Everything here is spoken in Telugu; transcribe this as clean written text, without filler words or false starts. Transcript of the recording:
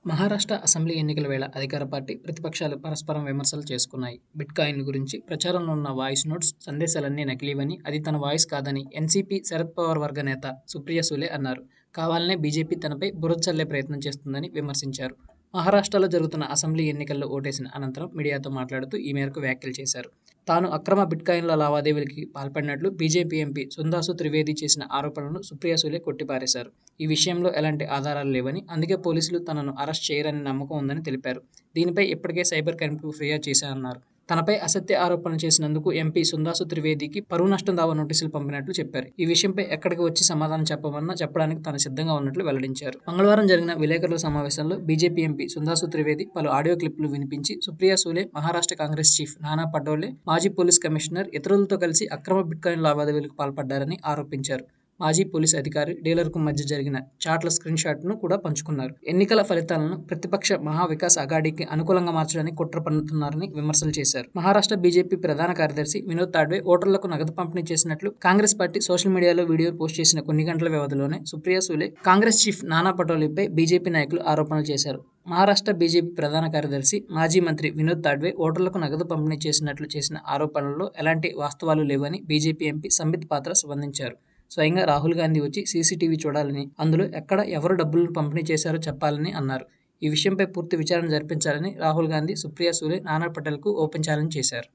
మహారాష్ట్ర అసెంబ్లీ ఎన్నికల వేళ అధికార పార్టీ, ప్రతిపక్షాలు పరస్పరం విమర్శలు చేసుకున్నాయి. బిట్కాయిన్ గురించి ప్రచారంలో ఉన్న వాయిస్ నోట్స్, సందేశాలన్నీ నకిలీవని, అది తన వాయిస్ కాదని ఎన్సీపీ శరద్ పవార్ వర్గ నేత సుప్రియా సూలే అన్నారు. కావాలనే బీజేపీ తనపై బురద చల్లే ప్రయత్నం చేస్తుందని విమర్శించారు. మహారాష్ట్రలో జరుగుతున్న అసెంబ్లీ ఎన్నికల్లో ఓటేసిన అనంతరం మీడియాతో మాట్లాడుతూ ఈ మేరకు వ్యాఖ్యలు చేశారు. తాను అక్రమ బిట్కాయిన్ల లావాదేవీలకి పాల్పడినట్లు బీజేపీ ఎంపీ సుందాసు త్రివేది చేసిన ఆరోపణలను సుప్రియా సూలే కొట్టిపారేశారు. ఈ విషయంలో ఎలాంటి ఆధారాలు లేవని, అందుకే పోలీసులు తనను అరెస్ట్ చేయరని నమ్మకం ఉందని తెలిపారు. దీనిపై ఇప్పటికే సైబర్ క్రైమ్కు ఫిర్యాదు చేశానన్నారు. తనపై అసత్య ఆరోపణలు చేసినందుకు ఎంపీ సుందాసు త్రివేదికి పరువు నష్టం దావా నోటీసులు పంపినట్లు చెప్పారు. ఈ విషయంపై ఎక్కడికి వచ్చి సమాధానం చెప్పమన్నా చెప్పడానికి తాను సిద్ధంగా ఉన్నట్లు వెల్లడించారు. మంగళవారం జరిగిన విలేకరుల సమావేశంలో బీజేపీ ఎంపీ సుందాసు త్రివేది పలు ఆడియో క్లిప్పులు వినిపించి సుప్రియా సూలే, మహారాష్ట్ర కాంగ్రెస్ చీఫ్ నానా పటోలే, మాజీ పోలీస్ కమిషనర్ ఇతరులతో కలిసి అక్రమ బిట్కాయిన్ లావాదేవీలకు పాల్పడ్డారని ఆరోపించారు. మాజీ పోలీస్ అధికారి, డీలర్కు మధ్య జరిగిన చాట్ల స్క్రీన్షాట్ను కూడా పంచుకున్నారు. ఎన్నికల ఫలితాలను ప్రతిపక్ష మహా వికాస్ అఘాడీకి అనుకూలంగా మార్చడానికి కుట్ర పన్నుతున్నారని విమర్శలు చేశారు. మహారాష్ట్ర బీజేపీ ప్రధాన కార్యదర్శి వినోద్ తాడ్వే ఓటర్లకు నగదు పంపిణీ చేసినట్లు కాంగ్రెస్ పార్టీ సోషల్ మీడియాలో వీడియో పోస్ట్ చేసిన కొన్ని గంటల వ్యవధిలోనే సుప్రియా సూలే, కాంగ్రెస్ చీఫ్ నానా పటోలేపై బీజేపీ నాయకులు ఆరోపణలు చేశారు. మహారాష్ట్ర బీజేపీ ప్రధాన కార్యదర్శి, మాజీ మంత్రి వినోద్ తాడ్వే ఓటర్లకు నగదు పంపిణీ చేసినట్లు చేసిన ఆరోపణల్లో ఎలాంటి వాస్తవాలు లేవని బీజేపీ ఎంపీ సంబిత్ పాత్ర స్పందించారు. స్వయంగా రాహుల్ గాంధీ వచ్చి సీసీటీవీ చూడాలని, అందులో ఎక్కడ ఎవరు డబ్బులను పంపిణీ చేశారో చెప్పాలని అన్నారు. ఈ విషయంపై పూర్తి విచారణ జరిపించాలని రాహుల్ గాంధీ, సుప్రియా సూలే నానా పటేల్కు ఓపెన్ ఛాలెంజ్ చేశారు.